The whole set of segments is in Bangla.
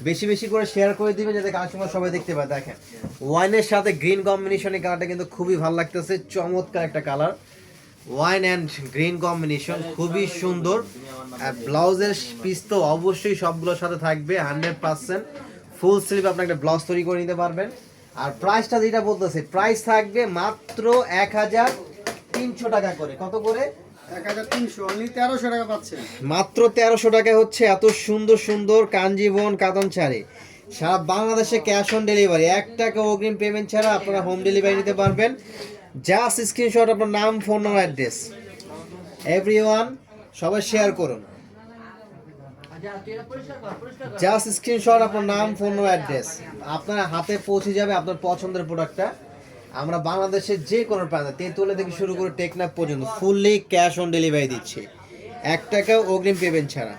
বেশি বেশি করে শেয়ার করে দিবেন যাতে কাস্টমার সবাই দেখতে পায়। দেখেন ওয়াইনের সাথে গ্রিন কম্বিনেশন, এই কালারটা কিন্তু খুবই ভালো লাগতেছে, চমৎকার একটা colour, wine and green combination খুবই সুন্দর। আর ব্লাউজের পিস তো অবশ্যই সবগুলোর সাথে থাকবে 100%। ফুল স্লিভ আপনি একটা ব্লাউজ তৈরি করে নিতে পারবেন। আর প্রাইসটা যেটা বলতেছে, প্রাইস থাকবে মাত্র 1300 টাকা করে। কত করে? 1300, অনলি 1300 টাকা পাচ্ছেন। মাত্র 1300 টাকা হচ্ছে এত সুন্দর সুন্দর কাঞ্জিবরম কাতান শাড়ি। সারা বাংলাদেশে ক্যাশ অন ডেলিভারি, 1 টাকা অগ্রিম পেমেন্ট ছাড়া আপনারা হোম ডেলিভারি নিতে পারবেন। জাস্ট স্ক্রিনশট আপনার নাম, ফোন নাম্বার, অ্যাড্রেস, এভরিওয়ান সবাই শেয়ার করুন। জাস্ট স্ক্রিনশট আপনার নাম, ফোন নাম্বার, অ্যাড্রেস, আপনার হাতে পৌঁছে যাবে আপনার পছন্দের প্রোডাক্টটা। আমরা বাংলাদেশের যে কোনো প্রান্তে, তেঁতুলিয়া থেকে শুরু করে টেকনাফ পর্যন্ত ফুললি ক্যাশ অন ডেলিভারি দিচ্ছি, 1 টাকাও অগ্রিম পেমেন্ট ছাড়া।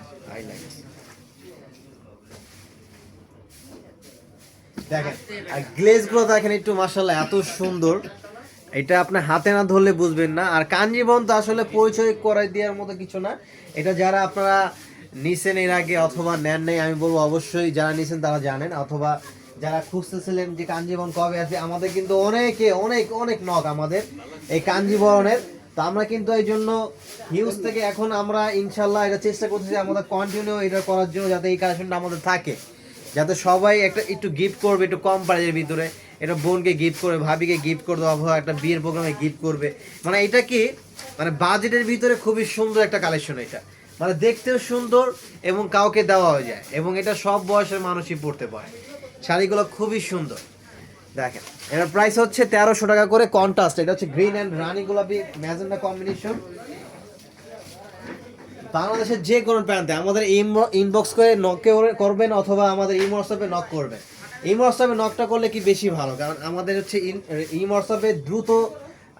দেখেন আর গ্লেজগুলো দেখেন একটু, মাশাআল্লাহ এত সুন্দর। এটা আপনার হাতে না ধরলে বুঝবেন না। আর কাঞ্জিবরম তো আসলে পরিচয় করাই দেওয়ার মতো কিছু না। এটা যারা আপনারা নিছেন এর আগে অথবা নেন নাই, আমি বলবো অবশ্যই যারা নিছেন তারা জানেন, অথবা যারা খুঁজতেছিলেন যে কাঞ্জিবরম কবে আসে, আমাদের কিন্তু অনেকে অনেক অনেক নক আমাদের এই কাঞ্জিবরমের। তো আমরা কিন্তু এই জন্য হিউজ থেকে এখন আমরা ইনশাল্লাহ এটা চেষ্টা করতেছি আমাদের কন্টিনিউ এটা করার জন্য, যাতে এই কালেকশনটা আমাদের থাকে, যাতে সবাই একটা একটু গিফট করবে একটু কম প্রাইজের ভিতরে। এটা বোনকে গিফট করবে, ভাবিকে গিফট করবে, অথবা একটা বিয়ের প্রোগ্রামে গিফট করবে। মানে এটা কি মানে বাজেটের ভিতরে খুবই সুন্দর একটা কালেকশন। এটা মানে দেখতেও সুন্দর এবং কাউকে দেওয়া হয়ে যায়, এবং এটা সব বয়সের মানুষই পড়তে পারে। শাড়িগুলো খুবই সুন্দর। দেখেন এটার প্রাইস হচ্ছে 1300 টাকা করে, কন্ট্রাস্ট। এটা হচ্ছে গ্রিন অ্যান্ড রানী গোলাপি ম্যাজেন্ডা কম্বিনেশন। বাংলাদেশের যে কোনো প্রান্তে আমাদের ইনবক্স করে নক করবেন, অথবা আমাদের ইমো হোয়াটসঅ্যাপে নক করবেন। ইমো হোয়াটসঅ্যাপে নকটা করলে কি বেশি ভালো, কারণ আমাদের হচ্ছে ইমো হোয়াটসঅ্যাপে দ্রুত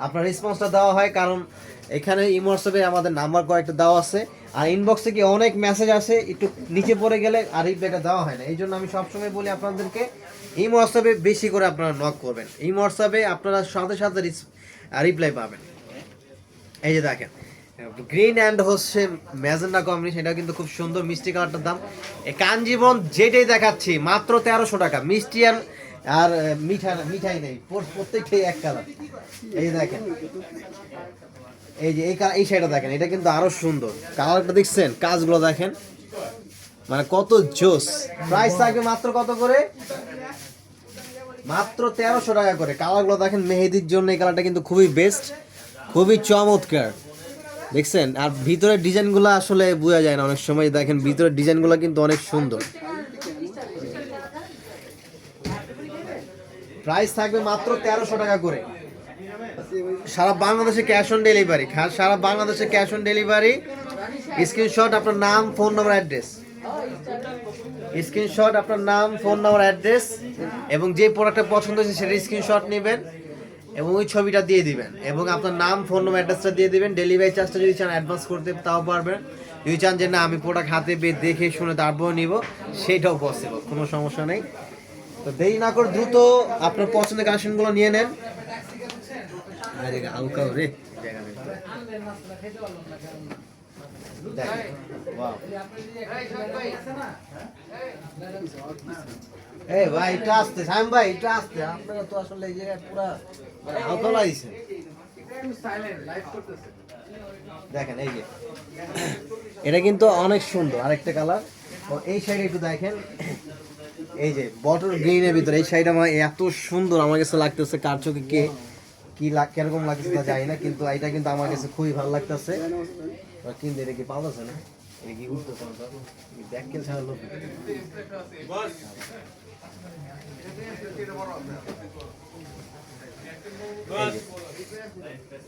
আপনার রেসপন্সটা দেওয়া হয়, কারণ এখানে ইমো হোয়াটসঅ্যাপে আমাদের নাম্বার কয়েকটা দেওয়া আছে। আর ইনবক্সে কি অনেক মেসেজ আসে, একটু নিচে পড়ে গেলে আর রিপ্লাইটা দেওয়া হয় না। এই জন্য আমি সবসময় বলি আপনাদেরকে ইমো হোয়াটসঅ্যাপে বেশি করে আপনারা নক করবেন। ইমো হোয়াটসঅ্যাপে আপনারা সাথে সাথে রিপ্লাই পাবেন। এই যে দেখেন গ্রিন অ্যান্ড হচ্ছে ম্যাজেন্ডা কম্বিনেশন, এটা কিন্তু খুব সুন্দর মিষ্টি কালারটার দাম। এই কাঞ্জিবরম যেটাই দেখাচ্ছি মাত্র 1300 টাকা। মিষ্টি আর মিঠাই নেই, প্রত্যেকটাই এক কালার। এই যে দেখেন, এই যে এই শাড়িটা দেখেন, এটা কিন্তু আরো সুন্দর। কালারটা দেখছেন, কাজগুলো দেখেন, মানে কত জোস। প্রাইস থাকবে মাত্র কত করে? মাত্র 1300 টাকা করে। কালারগুলো দেখেন, মেহেদির জন্য এই কালারটা কিন্তু খুবই বেস্ট, খুবই চমৎকার। দেখছেন, আর ভিতরের ডিজাইনগুলো আসলে বোঝা যায় না অনেক সময়। দেখেন ভিতরের ডিজাইনগুলো কিন্তু অনেক সুন্দর। প্রাইস থাকবে মাত্র 1300 টাকা করে। সারা বাংলাদেশে ক্যাশ অন ডেলিভারি, সারা বাংলাদেশে ক্যাশ অন ডেলিভারি। স্ক্রিনশট আপনার নাম, ফোন নাম্বার, অ্যাড্রেস, স্ক্রিনশট আপনার নাম, ফোন নাম্বার, অ্যাড্রেস, এবং যে প্রোডাক্টটা পছন্দ হয়েছে সেটা স্ক্রিনশট নেবেন এবং ওই ছবিটা দিয়ে দিবেন, এবং আপনার নাম, ফোন নাম্বার, অ্যাড্রেসটা দিয়ে দিবেন। ডেলিভারি চার্জটা যদি চান অ্যাডভান্স করতে তাও পারবেন, যদি চান যে না আমি প্রোডাক্ট হাতে পেয়ে দেখে শুনে তারপর নিব, সেটাও পসিবল, কোনো সমস্যা নেই। তো দেরি না করে দ্রুত আপনার পছন্দের কালেকশনগুলো নিয়ে নেন। হালকা রে এই ভাই এটা আসতে সাইম ভাই, এটা আসতে আপনারা তো আসলে এই জায়গায় পুরো মানে হালকা লাগছে। দেখেন এই যে এটা কিন্তু অনেক সুন্দর আরেকটা কালার। ও এই সাইডে একটু দেখেন, এই যে বটল গ্রিনের ভিতরে এই সাইড আমার এত সুন্দর আমার কাছে লাগতেছে। কার চোখে কে কি কিরকম লাগতেছে তা জানি না, কিন্তু এটা কিন্তু আমার কাছে খুবই ভালো লাগতেছে। কিন্তু এটা কি পাওয়া যাচ্ছে না, এটা কি উঠতেছে না, ব্যাক কেল ছাড়া লোক।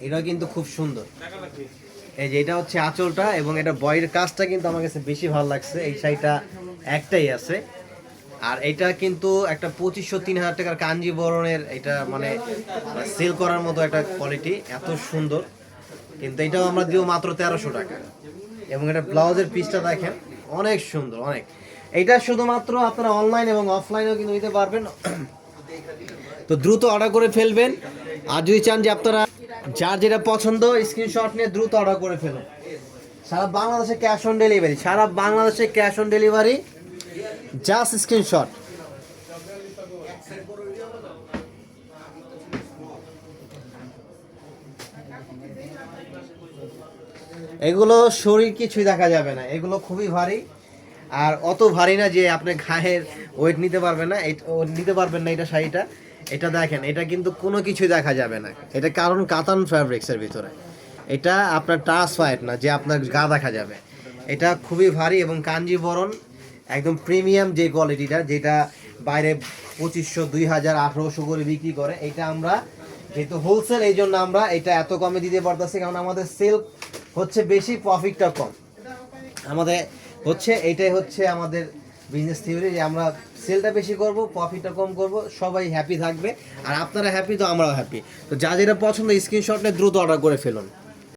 এটা কিন্তু খুব সুন্দর। এই যে এটা হচ্ছে আঁচলটা, এবং এটা বয়ের কাজটা কিন্তু আমার কাছে বেশি ভালো লাগছে। এই শাড়িটা একটাই আছে, আর এটা কিন্তু একটা 2500-3000 টাকার কাঞ্জিবরমের, এটা মানে সেল করার মতো একটা কোয়ালিটি, এত সুন্দর। কিন্তু এটাও আমরা দিব মাত্র 1300 টাকা। এবং এটা ব্লাউজের পিসটা দেখেন অনেক সুন্দর, অনেক। এটা শুধুমাত্র আপনারা অনলাইন এবং অফলাইনেও কিন্তু নিতে পারবেন। তো দ্রুত অর্ডার করে ফেলবেন। আর যদি চান যে আপনারা যার যেটা পছন্দ স্ক্রিনশট নিয়ে দ্রুত অর্ডার করে ফেলুন। সারা বাংলাদেশে ক্যাশ অন ডেলিভারি, সারা বাংলাদেশে cash on delivery. Just screenshot. এগুলো শরীর কিছুই দেখা যাবে না, এগুলো খুবই ভারী, আর অত ভারী না যে আপনি ঘায়ের ওয়েট নিতে পারবেন না, নিতে পারবেন না এটা শাড়িটা। এটা দেখেন, এটা কিন্তু কোনো কিছুই দেখা যাবে না, এটা কারণ কাতান ফ্যাব্রিক্সের ভিতরে, এটা আপনার ট্রান্সপারেন্ট না যে আপনার গা দেখা যাবে। এটা খুবই ভারী এবং কাঞ্জিবরণ একদম প্রিমিয়াম যে কোয়ালিটিটা, যেটা বাইরে 2500, 2000, 1800 করে বিক্রি করে, এটা আমরা যেহেতু হোলসেল এই জন্য আমরা এটা এত কমে দিতে পারতেছি, কারণ আমাদের সেল হচ্ছে বেশি, প্রফিটটা কম। আমাদের হচ্ছে এইটাই হচ্ছে আমাদের বিজনেস থিওরি, যে আমরা সেলটা বেশি করব, প্রফিটটা কম করব, সবাই হ্যাপি থাকবে, আর আপনারা হ্যাপি তো আমরাও হ্যাপি। তো যা যেটা পছন্দ স্ক্রিনশট নিয়ে দ্রুত অর্ডার করে ফেলুন।